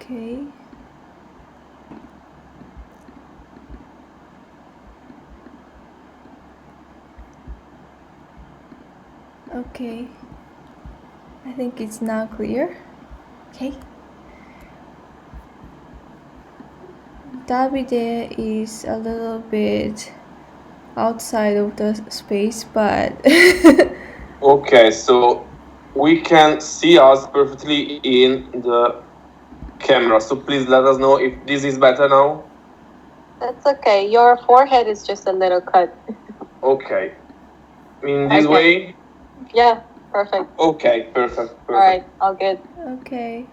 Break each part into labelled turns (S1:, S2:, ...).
S1: Okay. Okay. I think it's now clear. Okay. Davide is a little bit outside of the space, but
S2: Okay, so we can see us perfectly in the camera. So please let us know if this is better now.
S3: That's okay. Your forehead is just a little cut.
S2: Okay. In this way?
S3: Yeah, perfect.
S2: Okay, perfect.
S3: All right, all good.
S1: okay.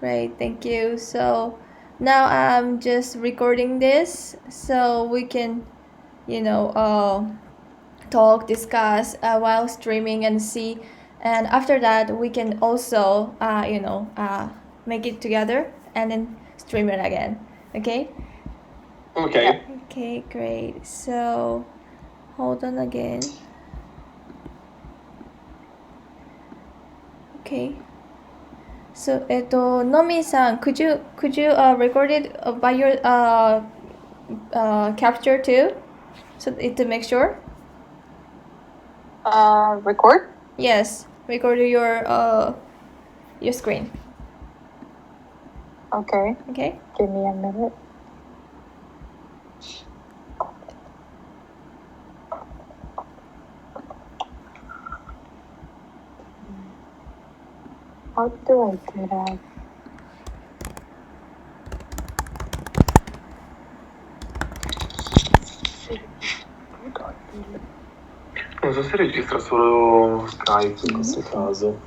S1: Great, thank you. So now I'm just recording this so we can, talk, discuss while streaming and see. And after that, we can also, make it together and then stream it again. Okay?
S2: Okay.
S1: Okay, great. So hold on again. Okay. So, Nomi-san, could you record it by your capture too, so to make sure?
S3: Record?
S1: Yes, record your screen.
S3: Okay.
S1: Okay.
S3: Give me a minute. How do I do that?
S2: Non so se registra solo Skype in questo caso.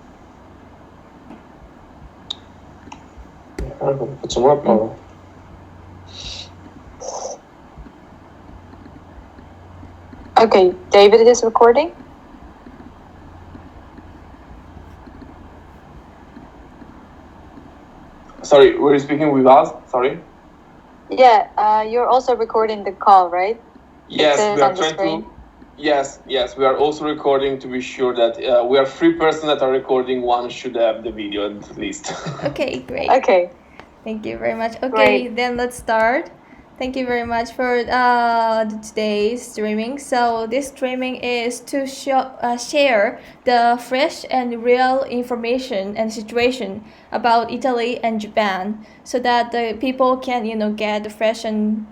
S2: Facciamo una prova.
S3: Okay, David is recording.
S2: Sorry, were you speaking with us? Sorry?
S3: Yeah, you're also recording the call, right?
S2: Yes, we are trying to. Yes, we are also recording to be sure that we are 3 persons that are recording. One should have the video at least.
S1: Okay, great.
S3: Okay.
S1: Thank you very much. Okay, then let's start. Thank you very much for today's streaming. So this streaming is to share the fresh and real information and situation about Italy and Japan, so that the people can get the fresh and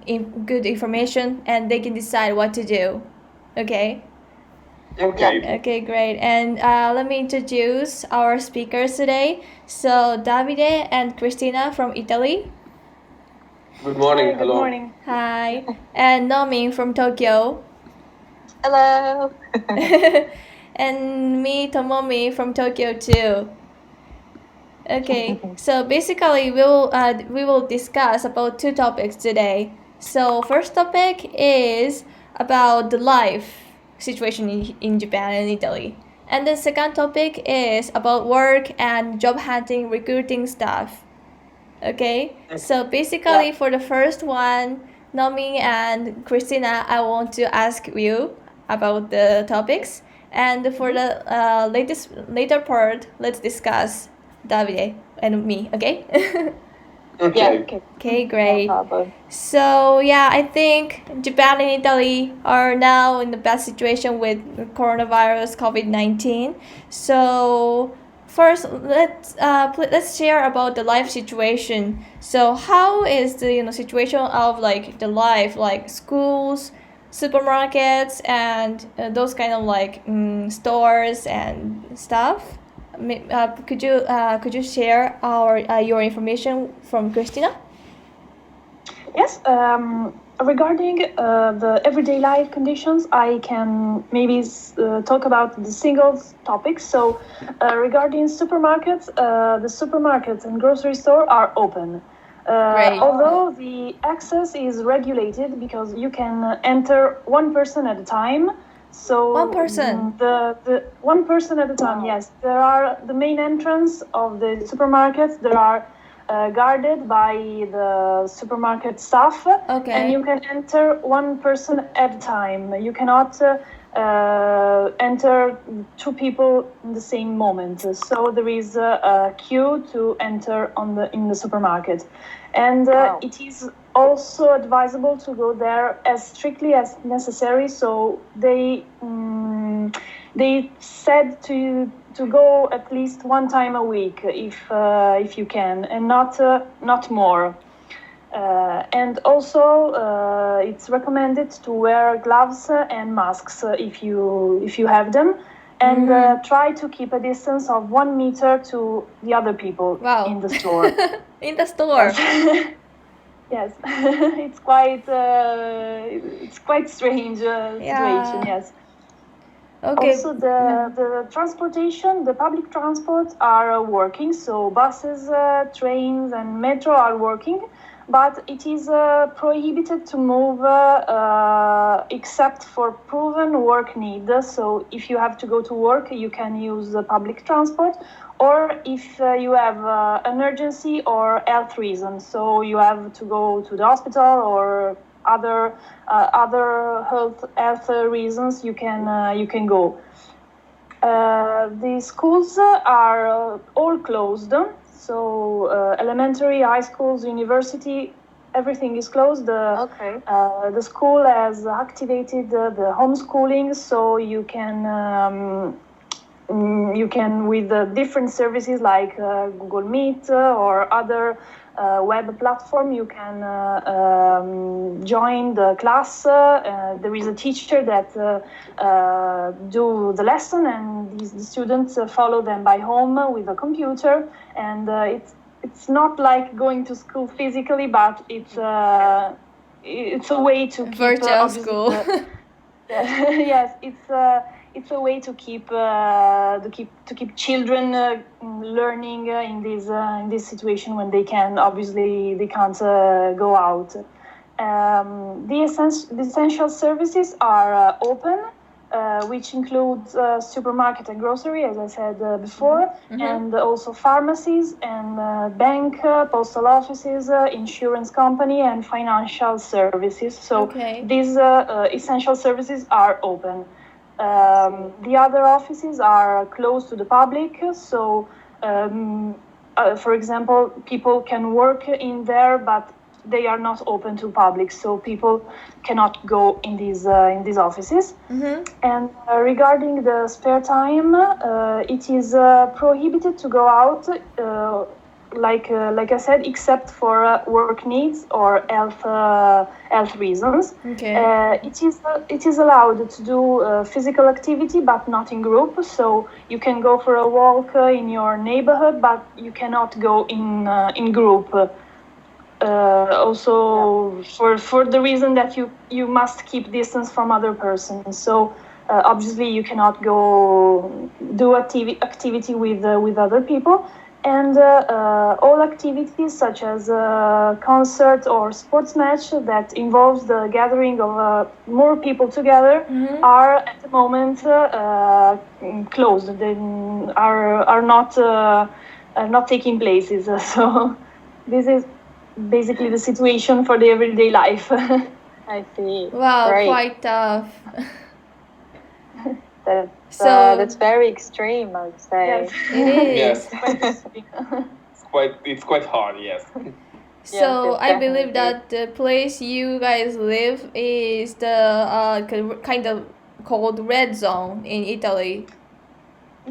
S1: good information and they can decide what to do. Okay.
S2: Okay.
S1: Okay, great. And let me introduce our speakers today. So Davide and Cristina from Italy.
S2: Good morning.
S4: Hi,
S2: Hello.
S4: Good morning.
S1: Hi. And Nomi from Tokyo.
S3: Hello.
S1: And me, Tomomi from Tokyo too. Okay, so basically we will discuss about 2 topics today. So first topic is about the life situation in Japan and Italy. And the second topic is about work and job hunting, recruiting stuff. Okay, so basically for the first one, Nomi and Christina, I want to ask you about the topics. And for the later part, let's discuss Davide and me, okay?
S2: Okay.
S1: Okay, great.
S3: No problem.
S1: So yeah, I think Japan and Italy are now in the best situation with coronavirus COVID-19. So first, let's share about the life situation. So how is the situation of like the life, like schools, supermarkets, and those kind of like stores and stuff? Could you share your information from Christina?
S4: Yes, regarding the everyday life conditions, I can maybe talk about the single topics. So, regarding supermarkets, the supermarkets and grocery store are open. Although the access is regulated because you can enter one person at a time. So
S1: One person?
S4: The one person at a time. Yes, there are the main entrance of the supermarkets. There are guarded by the supermarket staff.
S1: Okay.
S4: And you can enter one person at a time. You cannot enter two people in the same moment. So there is a queue to enter in the supermarket, and
S3: Wow.
S4: it is also advisable to go there as strictly as necessary. So they said to go at least one time a week if you can, and not more. And also, it's recommended to wear gloves and masks if you have them, and try to keep a distance of 1 meter to the other people
S1: Wow.
S4: in the store.
S1: In the store.
S4: Yes, it's quite strange situation. Yes.
S1: Okay.
S4: Also, the transportation, the public transports are working. So buses, trains, and metro are working, but it is prohibited to move except for proven work need. So if you have to go to work, you can use the public transport, or if you have an emergency or health reason, so you have to go to the hospital or other health reasons, you can go. The schools are all closed, so elementary, high schools, university, everything is closed.
S3: Okay.
S4: The school has activated the homeschooling, so you can with different services like Google Meet or other web platform, you can join the class. There is a teacher that do the lesson, and the students follow them by home with a computer. And it's not like going to school physically, but it's a way to keep
S1: Virtual school.
S4: Yes, it's a way to keep children learning in this situation when they can't go out. The essential services are open, which includes supermarket and grocery, as I said before, and also pharmacies and bank, postal offices, insurance company, and financial services. So these essential services are open. The other offices are closed to the public, so for example, people can work in there, but they are not open to public, so people cannot go in these offices. And regarding the spare time, it is prohibited to go out, like I said, except for work needs or health reasons. It is allowed to do physical activity, but not in group. So you can go for a walk in your neighborhood, but you cannot go in group. Also, for the reason that you must keep distance from other persons. So obviously you cannot go do activity with other people. And all activities such as concert or sports match that involves the gathering of more people together are at the moment closed. They are not taking places. So this is basically the situation for the everyday life.
S3: I see.
S1: Wow,
S3: Right.
S1: quite tough.
S3: That's very extreme, I would say.
S4: Yes.
S1: It is.
S2: Yes. It's quite hard. Yes.
S1: So
S3: Yes,
S1: I believe
S3: definitely.
S1: that the place you guys live is the kind of called red zone in Italy.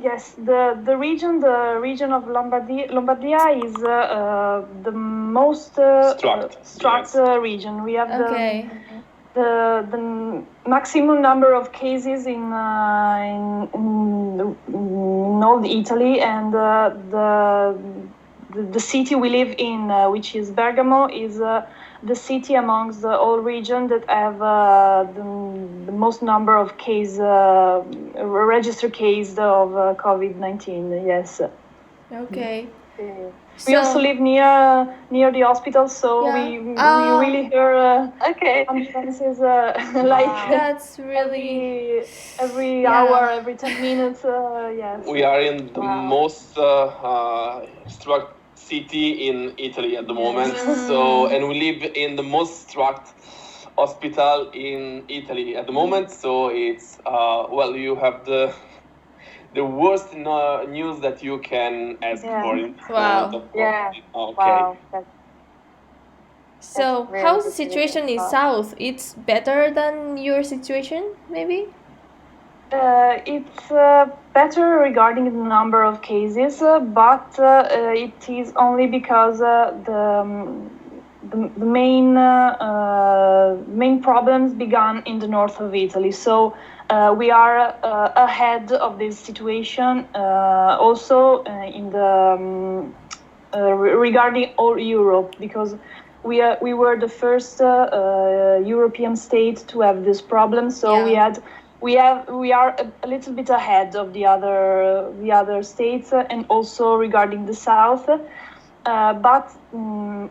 S4: Yes, the region of Lombardia is the most
S2: Struct,
S4: region. We have
S1: Okay.
S4: the maximum number of cases in all Italy, and the city we live in, which is Bergamo, is the city amongst all regions that have the most number of registered cases of COVID-19. Yes.
S1: Okay.
S4: We also live near the hospital, so
S1: Yeah.
S4: we really hear
S3: Okay.
S4: ambulances like
S1: That's really
S4: every
S1: Yeah.
S4: hour, every 10 minutes. Yes.
S2: We are in the
S3: Wow.
S2: most struck city in Italy at the moment. So, and we live in the most struck hospital in Italy at the moment. So it's well, you have the worst news that you can ask
S3: Yeah.
S2: for in this
S1: Wow.
S2: moment. Of course.
S3: Yeah.
S2: Okay.
S3: Wow.
S1: So
S3: really
S1: how's the
S3: good to hear.
S1: situation in
S3: Wow.
S1: South? It's better than your situation, maybe?
S4: It's better regarding the number of cases, but it is only because the main problems began in the north of Italy. So we are ahead of this situation. Also in the regarding all Europe, because we were the first European state to have this problem. So
S1: Yeah.
S4: we are a little bit ahead of the other states, and also regarding the south. But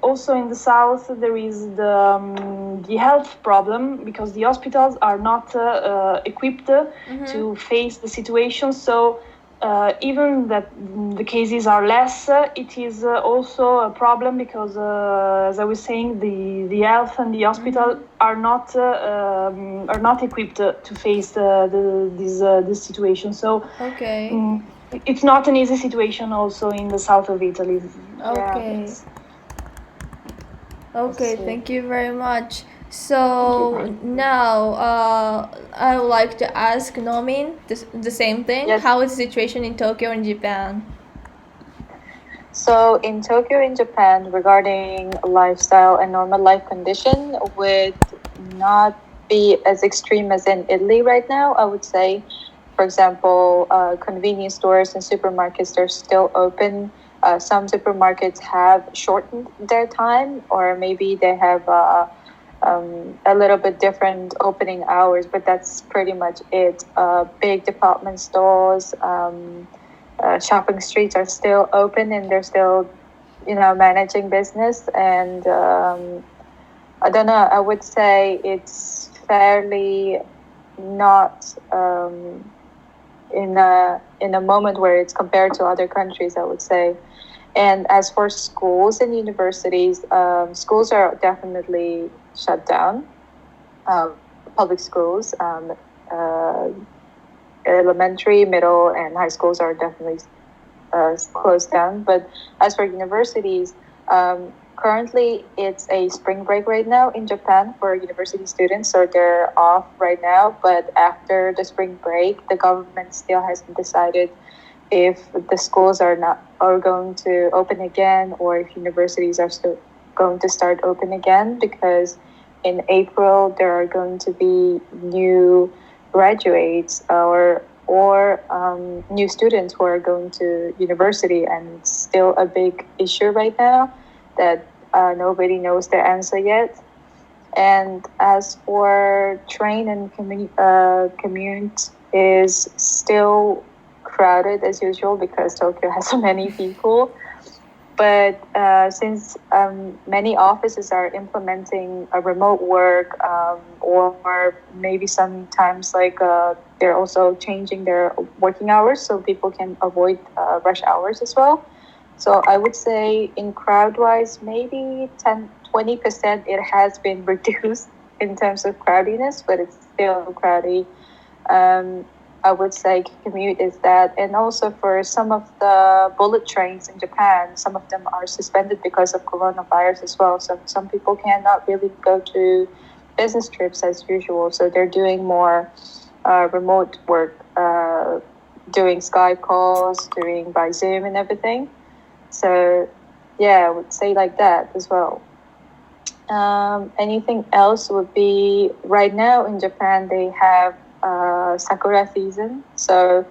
S4: also in the south there is the health problem, because the hospitals are not equipped to face the situation. So even that the cases are less, it is also a problem, because as I was saying, the health and the hospital are not equipped to face this situation. So
S1: Okay.
S4: it's not an easy situation also in the south of Italy.
S1: Okay.
S3: Yes.
S1: Okay,
S3: see.
S1: thank you very much. So now I would like to ask Nomin the same thing.
S3: Yes.
S1: How is the situation in Tokyo and Japan?
S3: So in Tokyo, in Japan, regarding lifestyle and normal life condition would not be as extreme as in Italy right now, I would say. For example, convenience stores and supermarkets are still open. Some supermarkets have shortened their time, or maybe they have a little bit different opening hours, but that's pretty much it. Big department stores, shopping streets are still open, and they're still, managing business. And I don't know, I would say it's fairly not in a moment where it's compared to other countries, I would say. And as for schools and universities, schools are definitely shut down. Public schools, elementary, middle, and high schools are definitely closed down. But as for universities, currently it's a spring break right now in Japan for university students, so they're off right now. But after the spring break, the government still hasn't decided if the schools are going to open again, or if universities are still going to start open again, because in April there are going to be new graduates or new students who are going to university, and it's still a big issue right now that nobody knows the answer yet. And as for train and commute is still crowded as usual, because Tokyo has so many people. But since many offices are implementing a remote work, or maybe sometimes they're also changing their working hours so people can avoid rush hours as well. So I would say in crowd-wise, maybe 20% it has been reduced in terms of crowdiness, but it's still crowdy. I would say commute is that. And also for some of the bullet trains in Japan, some of them are suspended because of coronavirus as well. So some people cannot really go to business trips as usual. So they're doing more remote work, doing Skype calls, doing by Zoom and everything. So yeah, I would say like that as well. Anything else would be, right now in Japan, they have Sakura season. So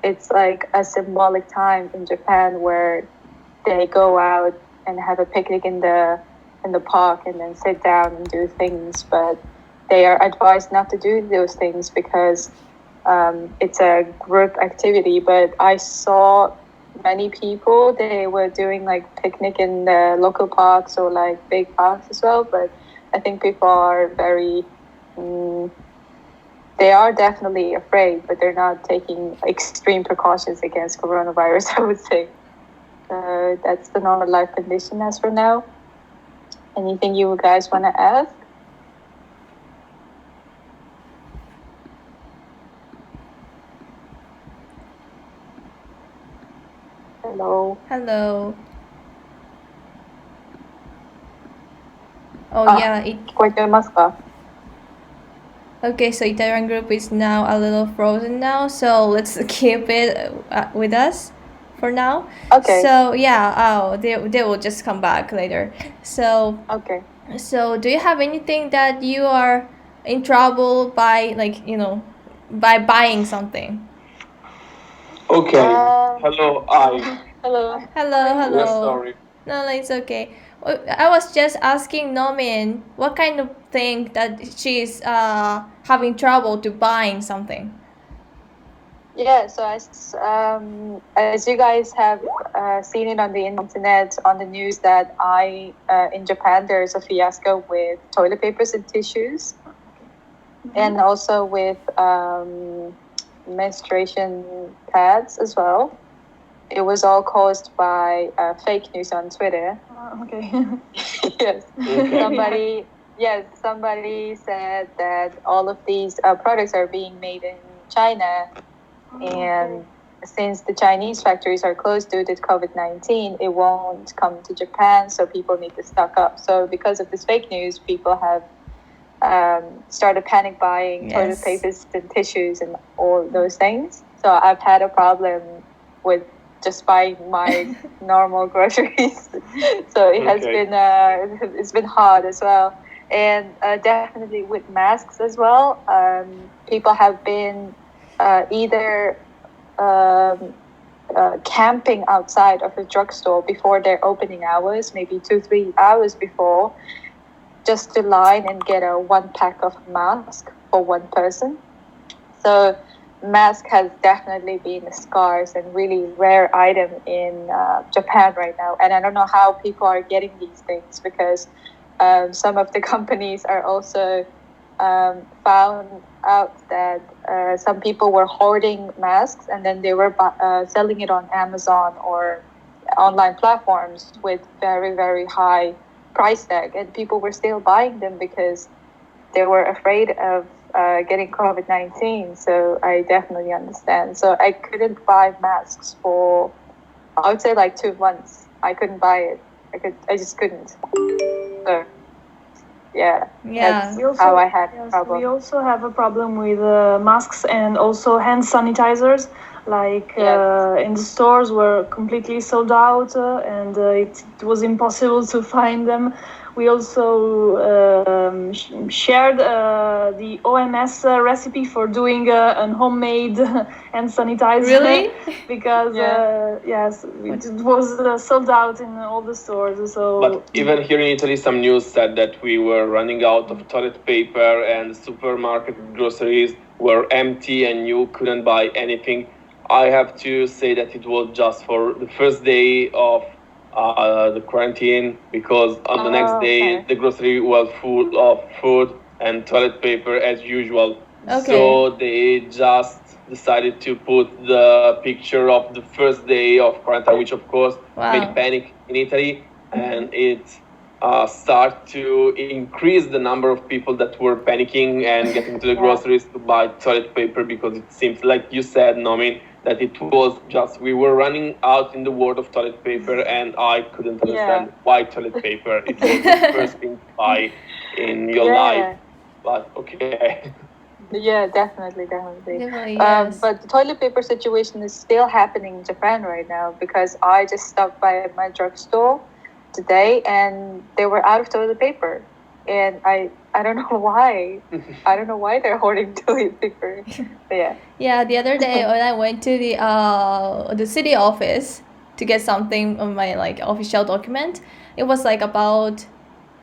S3: it's like a symbolic time in Japan where they go out and have a picnic in the park and then sit down and do things. But they are advised not to do those things because it's a group activity. But I saw many people, they were doing like picnic in the local parks or like big parks as well. But I think people are very they are definitely afraid, but they're not taking extreme precautions against coronavirus, I would say. That's the normal life condition as for now. Anything you guys want to ask? Hello.
S1: Hello. Oh
S3: Ah.
S1: yeah,
S3: 聞こえてますか?
S1: okay, so Itaewon Group is now a little frozen now, so let's keep it with us for now.
S3: Okay.
S1: So yeah, they will just come back later. So
S3: Okay.
S1: so do you have anything that you are in trouble by, like, by buying something?
S2: Okay.
S3: Um,
S2: Hello, I.
S3: Hello.
S1: Hello, hello.
S2: Yes, sorry.
S1: No, it's okay. I was just asking Nomin what kind of thing that she's having trouble to buying something.
S3: Yeah, so as you guys have seen it on the internet, on the news, that in Japan there's a fiasco with toilet papers and tissues, and also with menstruation pads as well. It was all caused by fake news on Twitter.
S4: Okay.
S3: Yes.
S2: Okay.
S3: Somebody said that all of these products are being made in China, and since the Chinese factories are closed due to COVID-19, it won't come to Japan, so people need to stock up. So because of this fake news, people have started panic buying toilet
S1: Yes.
S3: papers and tissues and all those things. So I've had a problem with just buying my normal groceries. So it has
S2: Okay.
S3: been it's been hard as well, and definitely with masks as well. People have been either camping outside of a drugstore before their opening hours, maybe 2-3 hours before, just to line and get a 1 pack of mask for one person. So mask has definitely been a scarce and really rare item in Japan right now. And I don't know how people are getting these things, because some of the companies are also found out that some people were hoarding masks, and then they were selling it on Amazon or online platforms with very, very high price tag, and people were still buying them because they were afraid of getting COVID-19. So I definitely understand. So I couldn't buy masks for, I would say, like 2 months. I couldn't buy it. I just couldn't. So yeah,
S1: Yeah.
S3: that's how I had a
S4: Yes,
S3: problem.
S4: we also have a problem with masks and also hand sanitizers. Like
S3: Yes.
S4: in the stores were completely sold out, and it was impossible to find them. We also shared the OMS recipe for doing an homemade hand sanitizer.
S1: Really?
S4: Because yes, it was sold out in all the stores. So
S2: But even here in Italy, some news said that we were running out of toilet paper and supermarket groceries were empty and you couldn't buy anything. I have to say that it was just for the first day of the quarantine, because on the next day
S3: Okay.
S2: the grocery was full of food and toilet paper as usual.
S1: Okay.
S2: So they just decided to put the picture of the first day of quarantine, which of course made
S1: Wow.
S2: panic in Italy, and it started to increase the number of people that were panicking and getting to the
S3: Yeah.
S2: groceries to buy toilet paper, because it seems like you said, Nomin, that it was just we were running out in the world of toilet paper, and I couldn't understand why toilet paper. It was the first thing to buy in your life, but okay.
S3: Yeah, definitely.
S1: Definitely, yes.
S3: But the toilet paper situation is still happening in Japan right now, because I just stopped by at my drugstore today and they were out of toilet paper, and I don't know why. I don't know why they're hoarding toilet paper. But yeah.
S1: Yeah, the other day when I went to the city office to get something on my, like, official document, it was like about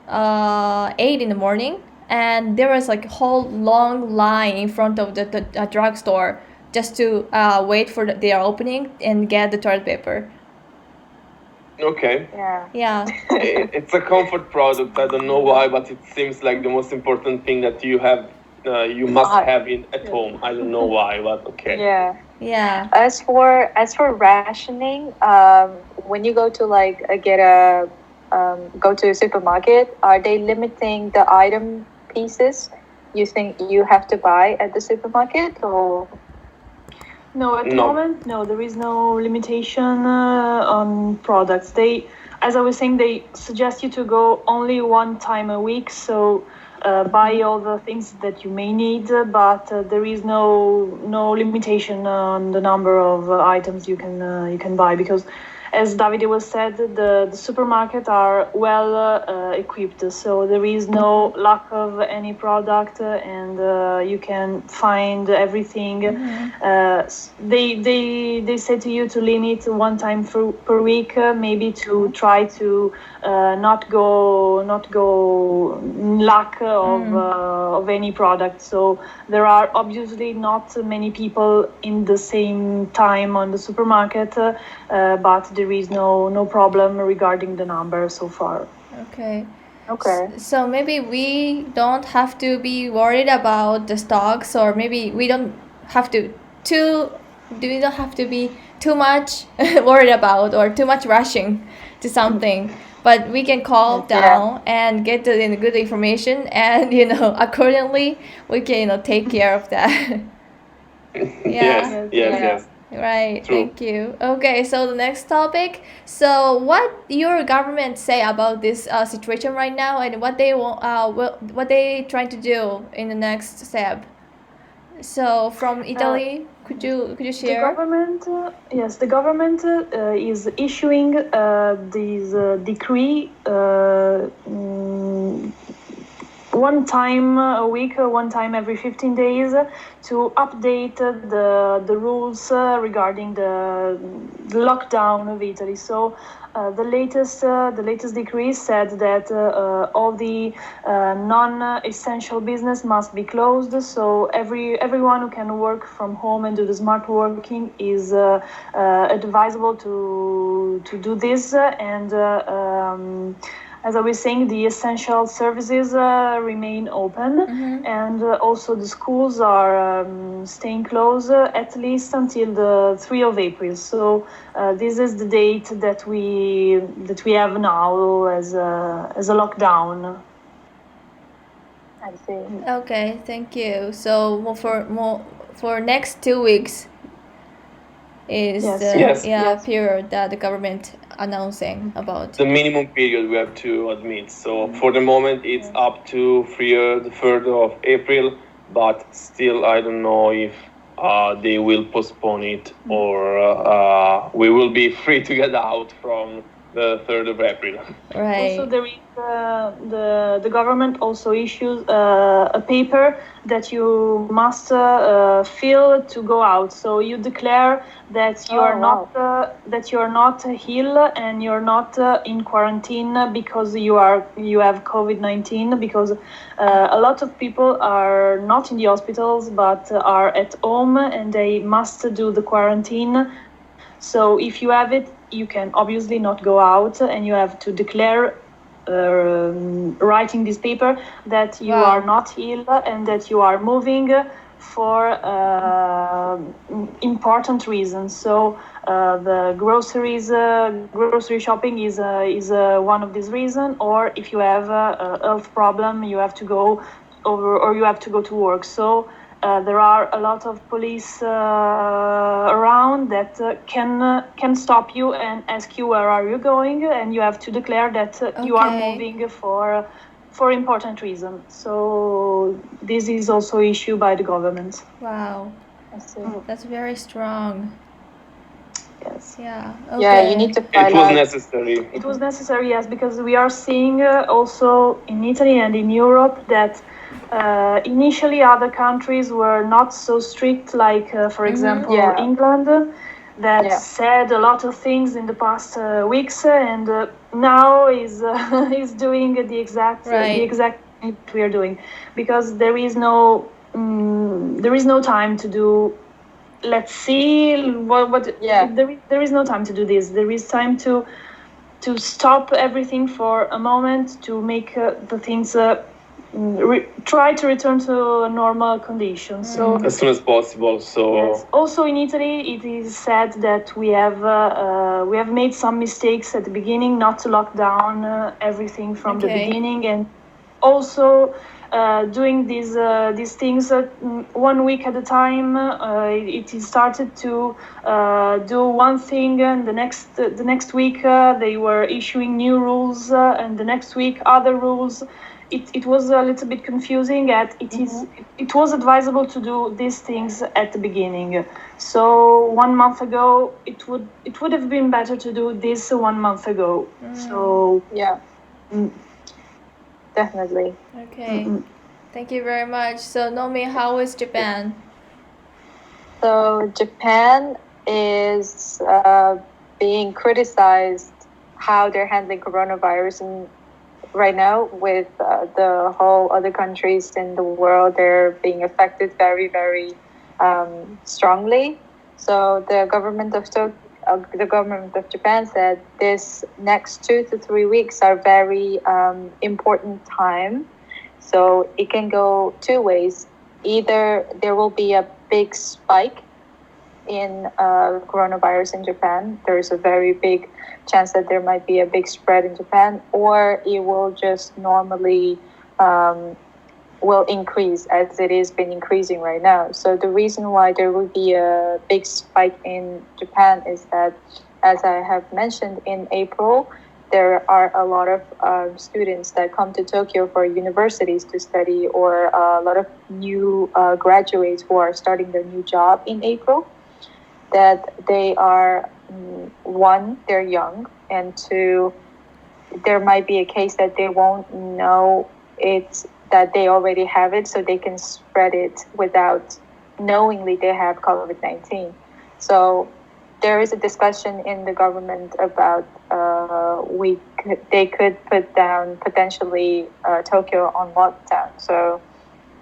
S1: 8 in the morning, and there was like a whole long line in front of the drugstore just to wait for their opening and get the toilet paper.
S2: Okay.
S3: Yeah.
S1: Yeah.
S2: It's a comfort product. I don't know why, but it seems like the most important thing that you have, you must have it at home. I don't know why, but okay.
S3: Yeah.
S1: Yeah.
S3: As for rationing, when you go to go to a supermarket, are they limiting the item pieces you think you have to buy at the supermarket, or?
S4: No, at the
S2: No.
S4: moment, no, there is no limitation on products. As I was saying, they suggest you to go only one time a week, so buy all the things that you may need, but there is no limitation on the number of items you can buy, because as Davide was said, the supermarket are well equipped, so there is no lack of any product, and you can find everything. They say to you to limit one time per week, maybe to try to not go lack of any product. So there are obviously not many people in the same time on the supermarket, but there is no problem regarding the number so far.
S1: Okay.
S3: Okay.
S1: So maybe we don't have to be worried about the stocks, or maybe we don't have to be too much worried about or too much rushing to something. But we can calm
S3: Yeah.
S1: down and get the good information, and accordingly we can take care of that. Yeah.
S2: Yes.
S1: Right,
S2: True.
S1: thank you. Okay, so the next topic. So, what your government say about this situation right now, and what they what they trying to do in the next step? So, from Italy, could you share?
S4: The government, yes, the government is issuing this decree one time a week, one time every 15 days, to update the rules regarding the lockdown of Italy. So the latest decree said that all the non-essential business must be closed. So everyone who can work from home and do the smart working is advisable to do this. And as I was saying, the essential services remain open, and also the schools are staying closed at least until the 3 of April. So this is the date that we have now as a lockdown.
S3: I see.
S1: Okay, thank you. So for next 2 weeks is
S4: Yes.
S1: the
S2: Yes.
S1: period that the government announcing about.
S2: The minimum period we have to admit. So for the moment, it's up to the 3rd of April, but still I don't know if they will postpone it, or we will be free to get out from the 3rd of April.
S1: Right.
S4: Also, there is the government also issues a paper that you must fill to go out. So you declare that you are not ill and you're not in quarantine because you have COVID-19, because a lot of people are not in the hospitals but are at home and they must do the quarantine. So if you have it, you can obviously not go out, and you have to declare writing this paper that you are not ill and that you are moving for important reasons. So the grocery shopping is one of these reasons, or if you have a health problem, you have to go over, or you have to go to work. So there are a lot of police around that can stop you and ask you where are you going, and you have to declare that you are moving for important reason. So this is also issued by the government.
S1: Wow, that's very strong.
S4: Yes.
S1: Yeah. Okay.
S3: Yeah, you need to file
S2: It was
S3: out.
S2: necessary.
S4: It was necessary, yes, because we are seeing also in Italy and in Europe that initially other countries were not so strict, like for example England, that said a lot of things in the past weeks, and now is doing the exact thing we are doing, because there is no time to do. Let's see what there is no time to do this. There is time to stop everything for a moment, to make the things try to return to normal conditions. So
S2: as soon as possible. So
S4: yes. Also in Italy, it is said that we have made some mistakes at the beginning, not to lock down everything from the beginning, and also doing these things 1 week at a time. It started to do one thing, and the next week they were issuing new rules, and the next week other rules. It was a little bit confusing. It was advisable to do these things at the beginning. So 1 month ago, it would have been better to do this 1 month ago. So
S3: Yeah. Definitely.
S1: Okay. Thank you very much. So Nomi, how is Japan?
S3: So Japan is being criticized how they're handling coronavirus, and right now with the whole other countries in the world, they're being affected very, very strongly. So the government of Japan said this next 2 to 3 weeks are very important time. So it can go two ways. Either there will be a big spike in coronavirus in Japan. There's a very big chance that there might be a big spread in Japan, or it will just normally will increase as it has been increasing right now. So the reason why there will be a big spike in Japan is that, as I have mentioned, in April, there are a lot of students that come to Tokyo for universities to study, or a lot of new graduates who are starting their new job in April, that they are, one, they're young, and two, there might be a case that they won't know that they already have it, so they can spread it without knowingly they have COVID-19. So there is a discussion in the government about they could put down potentially Tokyo on lockdown. So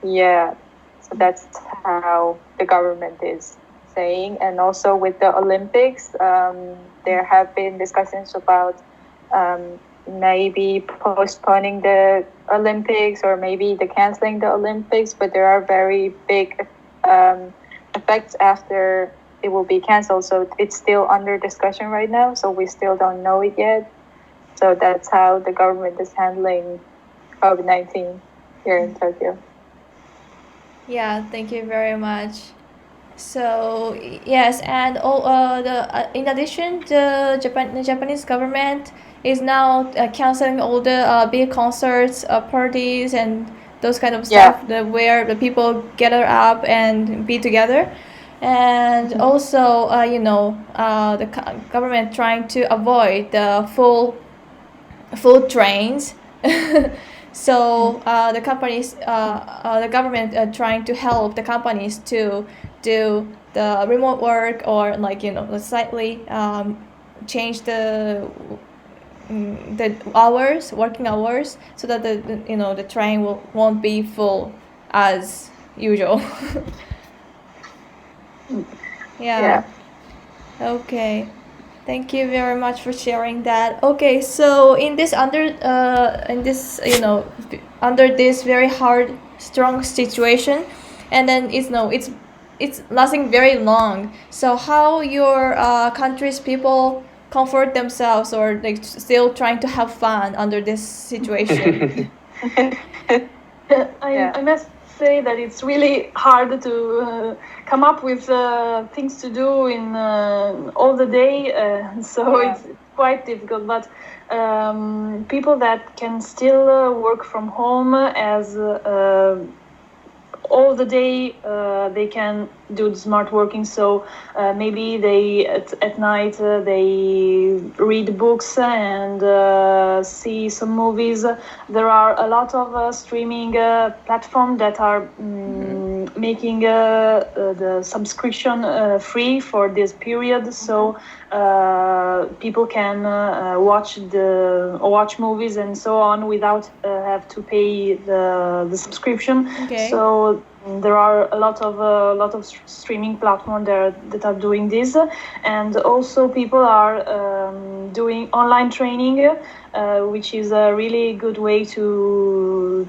S3: yeah, so that's how the government is saying. And also with the Olympics, there have been discussions about maybe postponing the Olympics, or maybe the canceling the Olympics, but there are very big effects after it will be canceled. So it's still under discussion right now, so we still don't know it yet. So that's how the government is handling COVID-19 here in Tokyo.
S1: Yeah, thank you very much. So yes, and in addition, the Japanese government is now canceling all the big concerts, parties, and those kind of stuff where the people gather up and be together. And also, the government trying to avoid the full trains. So the government trying to help the companies to do the remote work, or slightly change the working hours, so that the train won't be full as usual. Yeah. Okay. Thank you very much for sharing that. Okay, so under this very hard, strong situation, and then it's lasting very long. So how your country's people comfort themselves, or like still trying to have fun under this situation?
S4: I must say that it's really hard to come up with things to do in all the day, so it's quite difficult. But people that can still work from home as all the day, they can do the smart working. So maybe they at night they read books and see some movies. There are a lot of streaming platforms that are making the subscription free for this period. So people can watch movies and so on without have to pay the subscription.
S1: Okay.
S4: So there are a lot of streaming platforms that are doing this, and also people are doing online training, which is a really good way to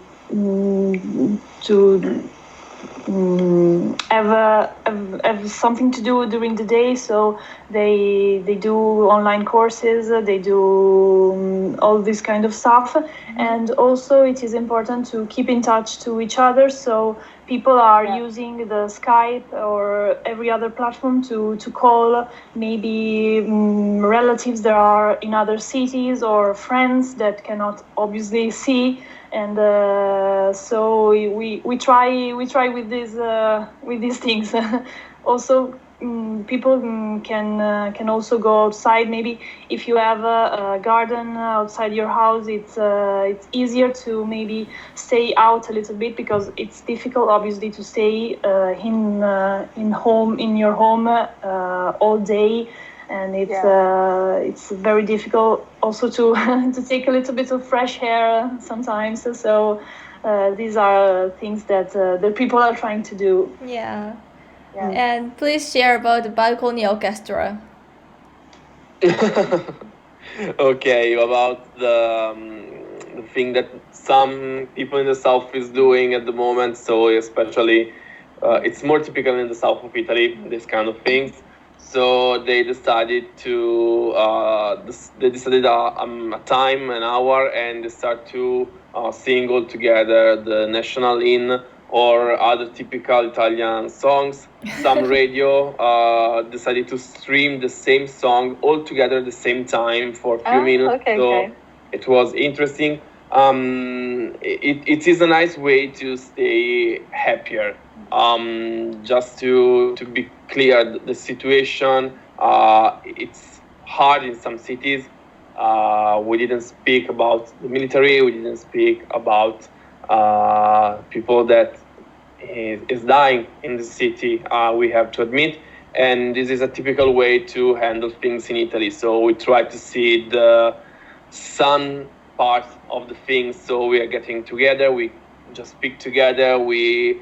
S4: have something to do during the day, so they do online courses, they do all this kind of stuff. And also it is important to keep in touch to each other, so people are using the Skype or every other platform to call maybe relatives that are in other cities or friends that cannot obviously see. And so we try with these things. Also, people can also go outside. Maybe if you have a garden outside your house, it's easier to maybe stay out a little bit, because it's difficult obviously to stay in your home all day. And it's very difficult also to to take a little bit of fresh air sometimes. So these are things that the people are trying to do.
S1: Yeah. And please share about the balcony orchestra.
S2: Okay, about the thing that some people in the south is doing at the moment. So especially, it's more typical in the south of Italy, this kind of things. So they decided to a time, an hour, and they start to sing all together the national hymn or other typical Italian songs. Some radio decided to stream the same song all together at the same time for a few minutes. So it was interesting. It is a nice way to stay happier. Just to be clear, the situation, it's hard in some cities. We didn't speak about the military, we didn't speak about people that is dying in the city, we have to admit. And this is a typical way to handle things in Italy. So we try to see the sun part of the things. So we are getting together, we just speak together, we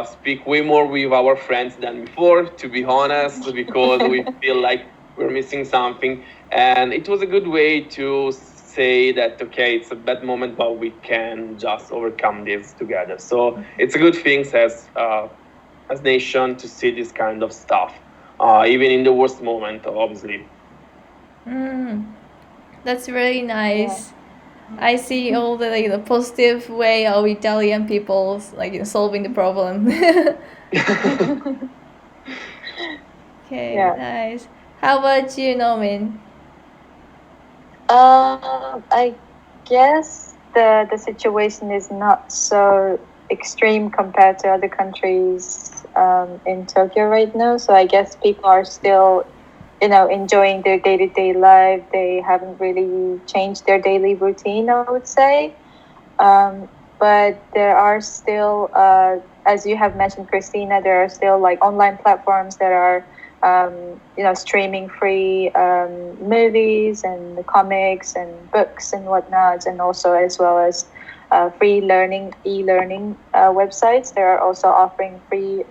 S2: speak way more with our friends than before, to be honest, because we feel like we're missing something. And it was a good way to say that, okay, it's a bad moment, but we can just overcome this together. So it's a good thing as nation to see this kind of stuff, even in the worst moment, obviously.
S1: That's really nice. I see all the positive way of Italian people solving the problem. Okay, nice. How about you, Nomin?
S3: I guess the situation is not so extreme compared to other countries in Tokyo right now. So I guess people are still, enjoying their day-to-day life. They haven't really changed their daily routine, I would say. But there are still, as you have mentioned, Christina, there are still online platforms that are streaming free movies and comics and books and whatnot, and also as well as free e-learning websites. They are also offering free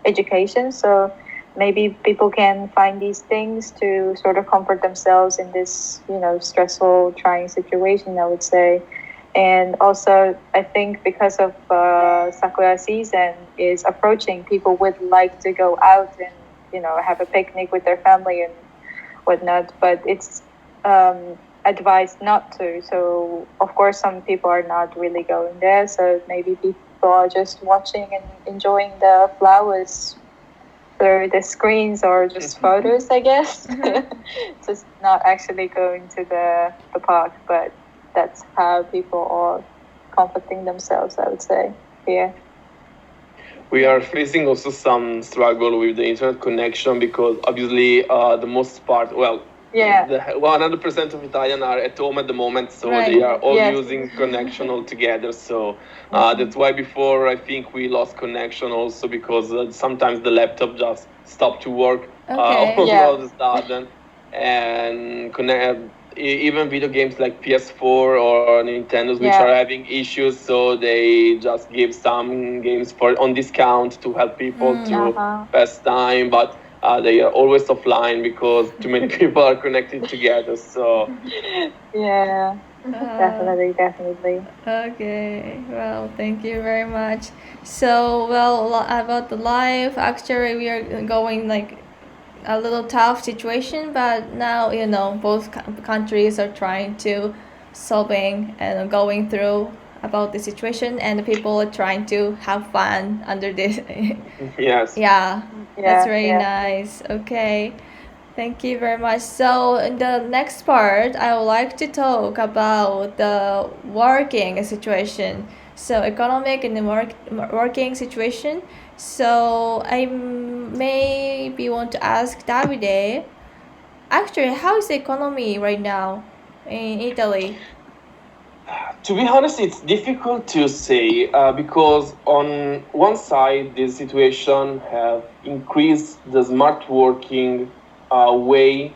S3: education. So maybe people can find these things to sort of comfort themselves in this, stressful, trying situation, I would say. And also, I think because of Sakura season is approaching, people would like to go out and have a picnic with their family and whatnot, but it's advised not to. So of course some people are not really going there, so maybe people are just watching and enjoying the flowers through the screens or just photos, I guess. Just not actually going to the park, but that's how people are comforting themselves, I would say, here.
S2: We are facing also some struggle with the internet connection, because obviously the most part, the 100% of Italians are at home at the moment, so they are all using connection all together. So that's why before I think we lost connection also, because sometimes the laptop just stopped to work all of a sudden. And even video games like PS4 or Nintendo's, which are having issues, so they just give some games on discount to help people to pass time, but they are always offline because too many people are connected together. So
S3: Definitely.
S1: Okay, well, thank you very much. So, well, about the life, actually, we are going like a little tough situation, but now both countries are trying to solving and going through about the situation, and the people are trying to have fun under this.
S2: Yes.
S1: Yeah, that's
S3: Yeah,
S1: very
S3: yeah.
S1: nice. Okay. Thank you very much. So, in the next part, I would like to talk about the working situation. So, economic and the working situation. So, I maybe want to ask Davide, actually, how is the economy right now in Italy?
S2: To be honest, it's difficult to say because on one side, this situation have increased the smart working way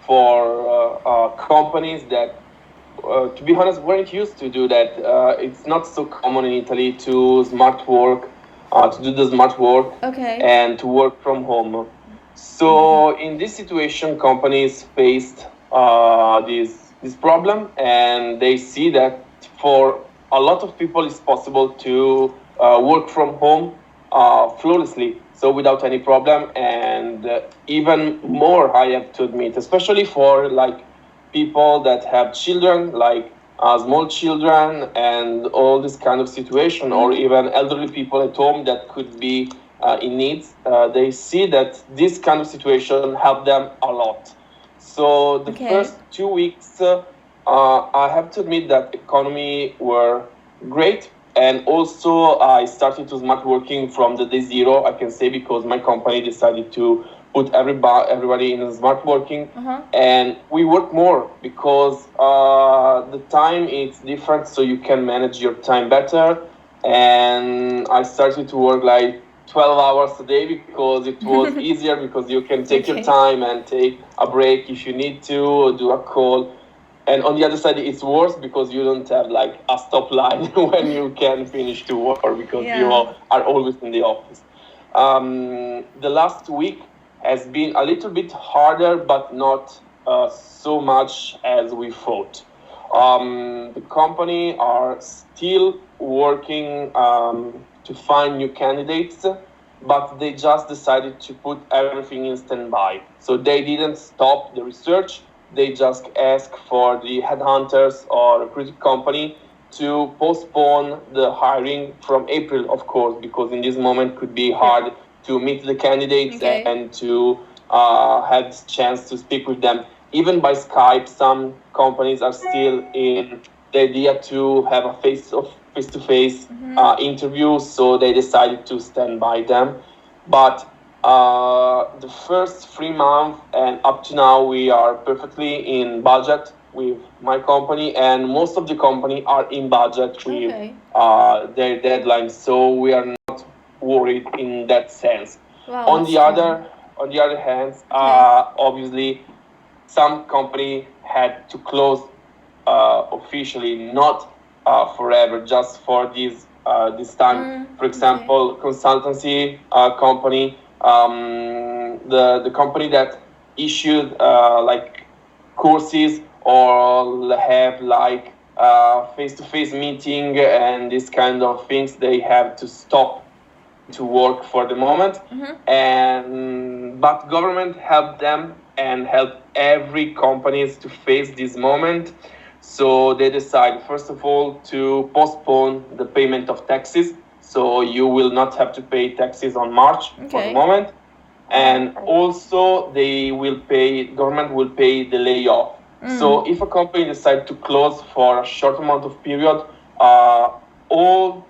S2: for companies that, to be honest, weren't used to do that. It's not so common in Italy to smart work, to do the smart work
S1: Okay.
S2: and to work from home. So in this situation, companies faced this problem, and they see that for a lot of people, it's possible to work from home flawlessly, so without any problem, and even more, I have to admit, especially for like people that have children, like small children, and all this kind of situation, or even elderly people at home that could be in need. They see that this kind of situation helped them a lot. So the first 2 weeks, I have to admit that economy were great. And also I started to smart working from the day zero, I can say, because my company decided to put everybody in smart working. And we work more because the time is different, so you can manage your time better. And I started to work like 12 hours a day because it was easier, because you can take your time and take a break if you need to, do a call. And on the other side, it's worse because you don't have like a stop line when you can finish to work, because you are always in the office. The last week has been a little bit harder, but not so much as we thought. The company are still working to find new candidates, but they just decided to put everything in standby. So they didn't stop the research. They just asked for the headhunters or recruiting company to postpone the hiring from April, of course, because in this moment could be hard to meet the candidates and to have the chance to speak with them. Even by Skype, some companies are still in the idea to have a face-to-face interview, so they decided to stand by them. But the first 3 months and up to now, we are perfectly in budget with my company, and most of the company are in budget with their deadlines, so we are not worried in that sense. On the other hand, obviously, some company had to close officially, not forever, just for this time. For example, consultancy company, the company that issued like courses or have like face-to-face meeting and this kind of things, they have to stop to work for the moment. But government helped them and helped every companies to face this moment. So they decide, first of all, to postpone the payment of taxes. So you will not have to pay taxes on March for the moment. And also government will pay the layoff. So if a company decides to close for a short amount of period, all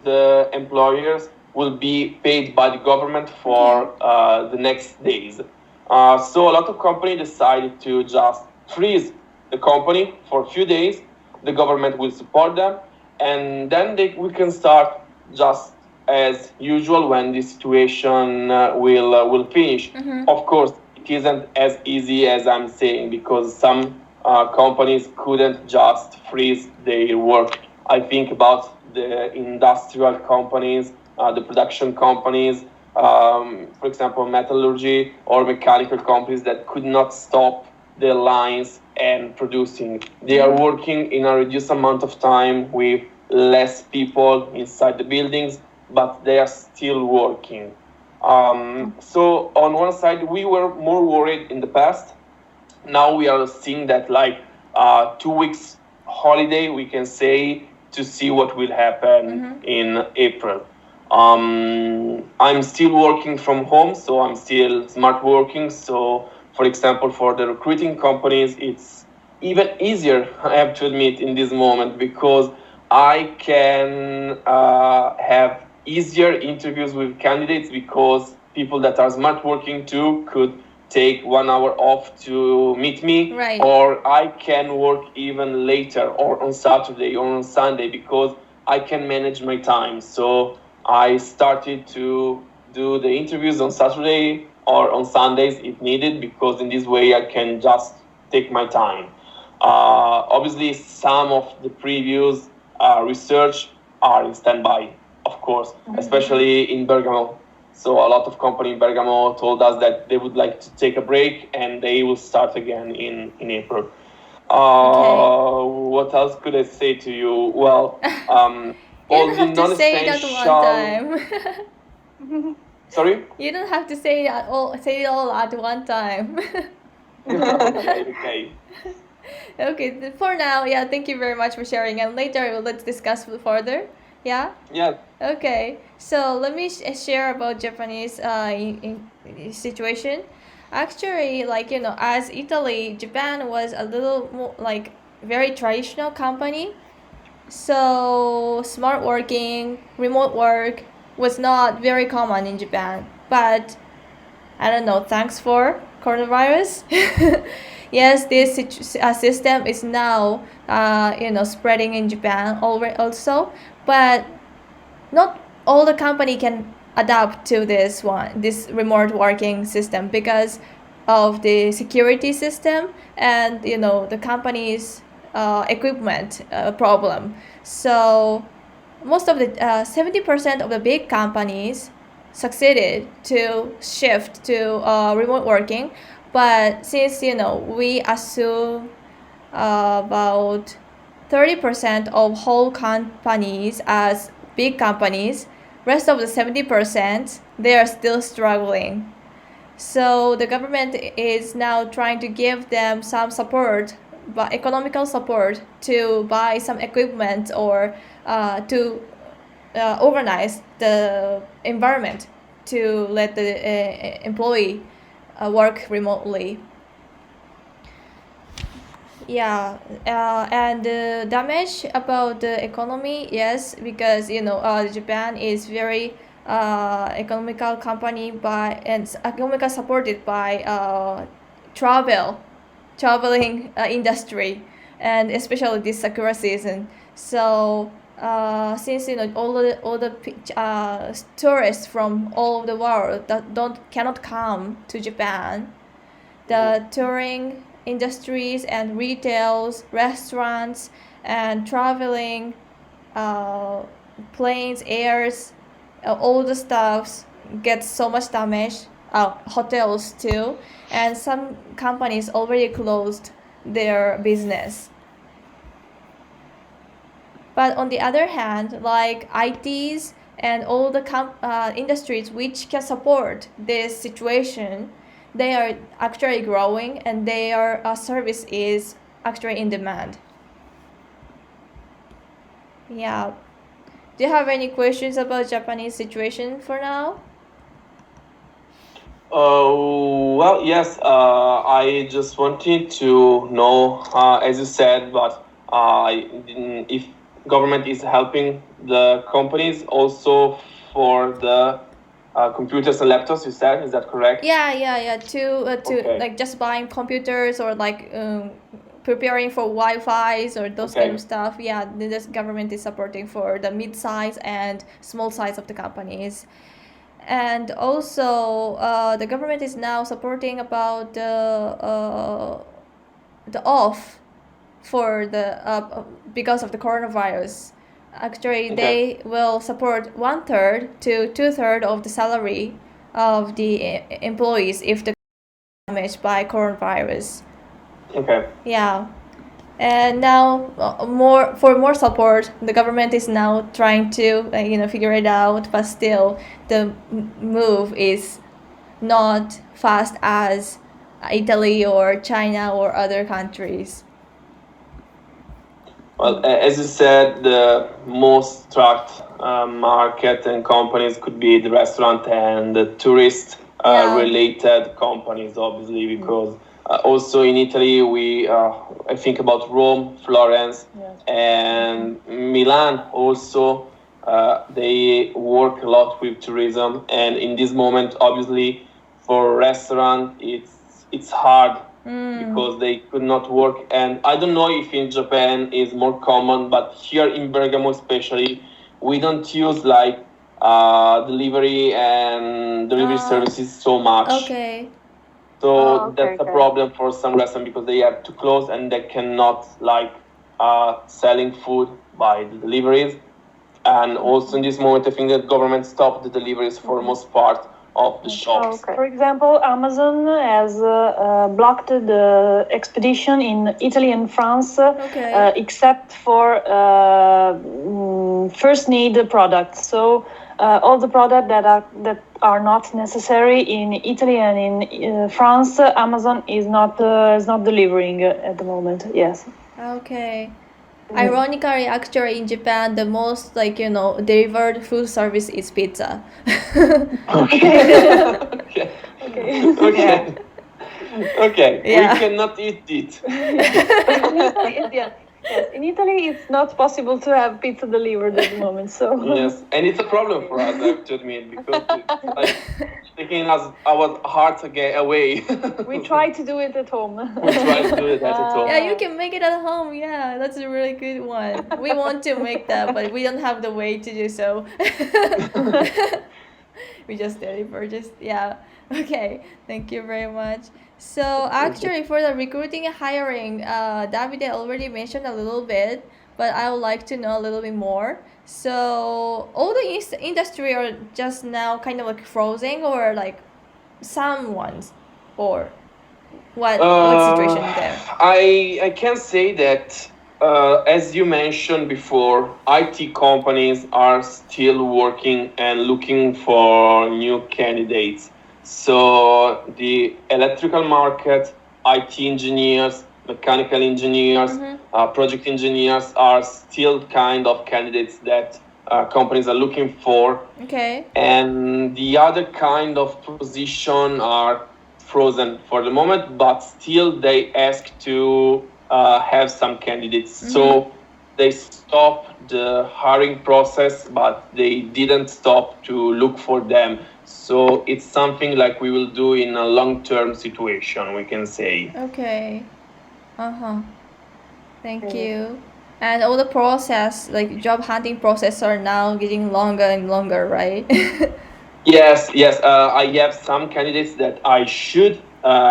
S2: the employers will be paid by the government for the next days. So a lot of companies decided to just freeze the company for a few days. The government will support them, and then we can start just as usual when the situation will finish. Of course, it isn't as easy as I'm saying, because some companies couldn't just freeze their work. I think about the industrial companies, the production companies, for example, metallurgy or mechanical companies that could not stop their lines and producing. They are working in a reduced amount of time with less people inside the buildings, but they are still working. So on one side, we were more worried in the past. Now we are seeing that like 2 weeks holiday, we can say, to see what will happen in April. I'm still working from home, so I'm still smart working. So, for example, for the recruiting companies, it's even easier, I have to admit, in this moment, because I can have easier interviews with candidates because people that are smart working too could take 1 hour off to meet me,
S1: Right.
S2: or I can work even later or on Saturday or on Sunday because I can manage my time. So I started to do the interviews on Saturday or on Sundays if needed, because in this way I can just take my time. Obviously, some of the previous research are in standby, of course, especially in Bergamo. So a lot of companies in Bergamo told us that they would like to take a break and they will start again in April. What else could I say to you? Well,
S1: You
S2: all
S1: don't
S2: the
S1: have to say that one time.
S2: Sorry?
S1: You don't have to say it all at one time.
S2: Okay.
S1: Okay, for now, yeah, thank you very much for sharing, and later let's discuss further. Yeah?
S2: Yeah.
S1: Okay, so let me share about Japanese situation. Actually, like, as Italy, Japan was a little more like very traditional company. So smart working, remote work was not very common in Japan. But I don't know, thanks for coronavirus. Yes, this system is now spreading in Japan already also, but not all the company can adapt to this remote working system because of the security system and the company's equipment problem. So most of the 70% of the big companies succeeded to shift to remote working, but since we assume about 30% of whole companies as big companies, rest of the 70% they are still struggling. So the government is now trying to give them some support, but economical support to buy some equipment or to organize the environment to let the employee work remotely. Yeah, and damage about the economy, yes, because Japan is very economical company and economical supported by traveling industry, and especially this Sakura season. So since all the tourists from all over the world that cannot come to Japan, the touring industries and retails, restaurants, and traveling, planes, airs, all the stuffs get so much damage. Hotels too, and some companies already closed their business. But on the other hand, like ITs and all the industries which can support this situation, they are actually growing and their service is actually in demand. Yeah. Do you have any questions about Japanese situation for now?
S2: Well, yes. I just wanted to know, as you said, but if government is helping the companies also for the computers and laptops, you said, is that correct?
S1: Yeah. To
S2: Okay.
S1: like just buying computers or like preparing for Wi-Fi's or those kind of stuff. Yeah, this government is supporting for the mid-size and small size of the companies. And also the government is now supporting about the off for the because of the coronavirus. Actually, they will support 1/3 to 2/3 of the salary of the employees if the damaged by coronavirus.
S2: Okay.
S1: Yeah. And now, more support, the government is now trying to figure it out, but still the move is not fast as Italy or China or other countries.
S2: Well, as you said, the most tracked market and companies could be the restaurant and the tourist related companies, obviously, because also in Italy, I think about Rome, Florence, and Milan also. They work a lot with tourism, and in this moment, obviously, for restaurant, it's hard because they could not work. And I don't know if in Japan is more common, but here in Bergamo especially, we don't use like delivery and delivery services so much.
S1: Okay.
S2: So that's a problem for some restaurants because they have to close and they cannot like selling food by the deliveries. And also in this moment, I think that government stopped the deliveries for most part of the shops.
S4: For example, Amazon has blocked the expedition in Italy and France, except for first need products. So all the products that are not necessary in Italy and in France, Amazon is not delivering at the moment. Yes.
S1: Okay. Ironically, actually, in Japan, the most delivered food service is pizza.
S2: Okay.
S1: Yeah.
S2: We cannot eat it.
S4: Yes, in Italy it's not possible to have pizza delivered at the moment. So
S2: yes, and it's a problem for us, I have to admit, because it's like taking us our hearts away.
S4: We try to do it at home.
S2: We try to do it at home.
S1: Yeah, you can make it at home. Yeah, that's a really good one. We want to make that, but we don't have the way to do so. We just deliver. Okay. Thank you very much. So actually, for the recruiting and hiring, Davide already mentioned a little bit, but I would like to know a little bit more. So all the industry are just now kind of like frozen, or like some ones, or what situation there?
S2: I can say that, as you mentioned before, IT companies are still working and looking for new candidates. So the electrical market, IT engineers, mechanical engineers, project engineers are still kind of candidates that companies are looking for.
S1: Okay.
S2: And the other kind of position are frozen for the moment, but still they ask to have some candidates. So they stopped the hiring process, but they didn't stop to look for them. So it's something like we will do in a long-term situation, we can say.
S1: Okay. Thank you. And all the process, like job hunting process, are now getting longer and longer, right?
S2: Yes. I have some candidates that I should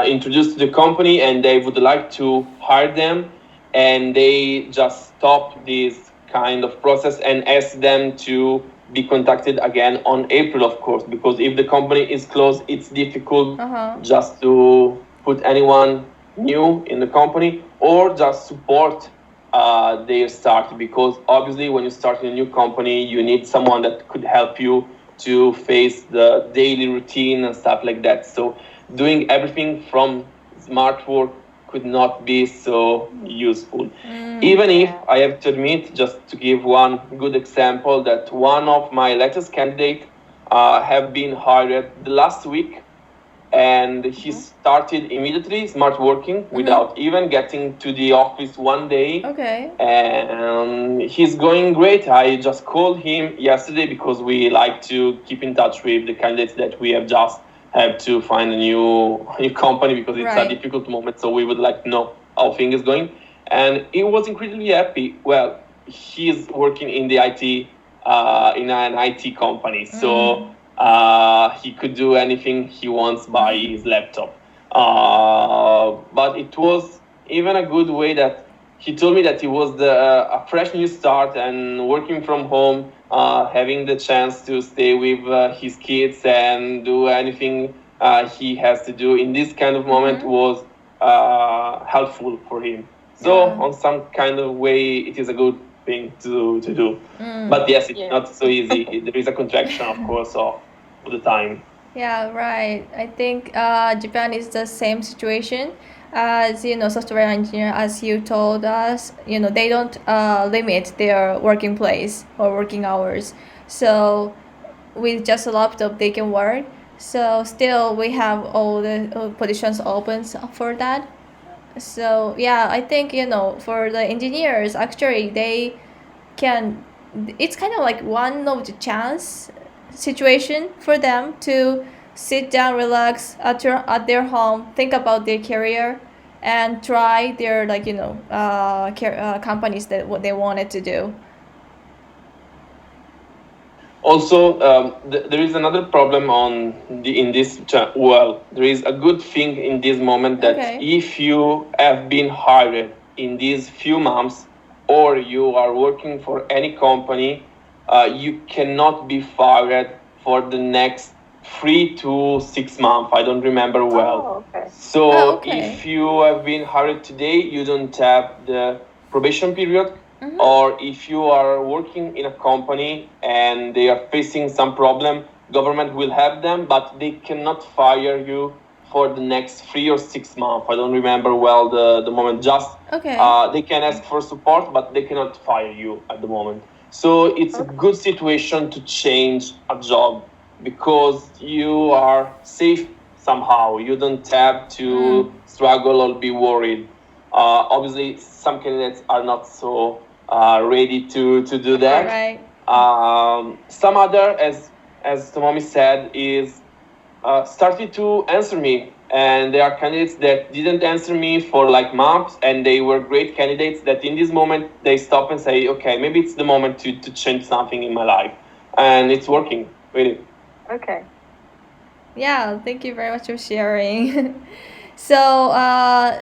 S2: introduce to the company, and they would like to hire them, and they just stop this kind of process and ask them to be contacted again on April, of course, because if the company is closed, it's difficult just to put anyone new in the company or just support their start, because obviously when you start in a new company, you need someone that could help you to face the daily routine and stuff like that. So doing everything from smart work could not be so useful. Even if I have to admit, just to give one good example, that one of my latest candidates have been hired the last week, and he started immediately smart working without even getting to the office one day.
S1: Okay.
S2: And he's going great. I just called him yesterday because we like to keep in touch with the candidates that we have just have to find a new company, because it's a difficult moment. So we would like to know how things is going. And he was incredibly happy. Well, he's working in the IT, in an IT company. So he could do anything he wants by his laptop. But it was even a good way that he told me that it was a fresh new start, and working from home, having the chance to stay with his kids and do anything he has to do in this kind of moment was helpful for him. So
S1: Yeah.
S2: on some kind of way, it is a good thing to do.
S1: Mm.
S2: But yes, it's
S3: Yeah.
S2: not so easy. There is a contraction, of course, of the time.
S1: Yeah, right. I think Japan is the same situation as software engineer, as you told us. They don't limit their working place or working hours. So with just a laptop, they can work. So still, we have all the positions open for that. So yeah, I think for the engineers, actually they can. It's kind of like one of the chance situation for them to sit down, relax at their home, think about their career, and try their companies that what they wanted to do.
S2: Also, there is another problem in this. Well, there is a good thing in this moment that
S1: Okay.
S2: if you have been hired in these few months, or you are working for any company, you cannot be fired for the next 3 to 6 months. I don't remember well.
S3: Oh, okay.
S2: So
S1: Oh, okay.
S2: if you have been hired today, you don't have the probation period.
S1: Mhm.
S2: Or if you are working in a company and they are facing some problem, government will help them, but they cannot fire you for the next 3 or 6 months. I don't remember well the moment. Just
S1: Okay.
S2: they can ask for support, but they cannot fire you at the moment. So it's a good situation to change a job because you are safe somehow. You don't have to struggle or be worried. Obviously, some candidates are not so ready to do that.
S1: Right.
S2: Some other, as Tomomi said, is started to answer me, and there are candidates that didn't answer me for like months, and they were great candidates that in this moment they stop and say, okay, maybe it's the moment to change something in my life, and it's working really.
S3: Okay.
S1: Yeah, thank you very much for sharing. So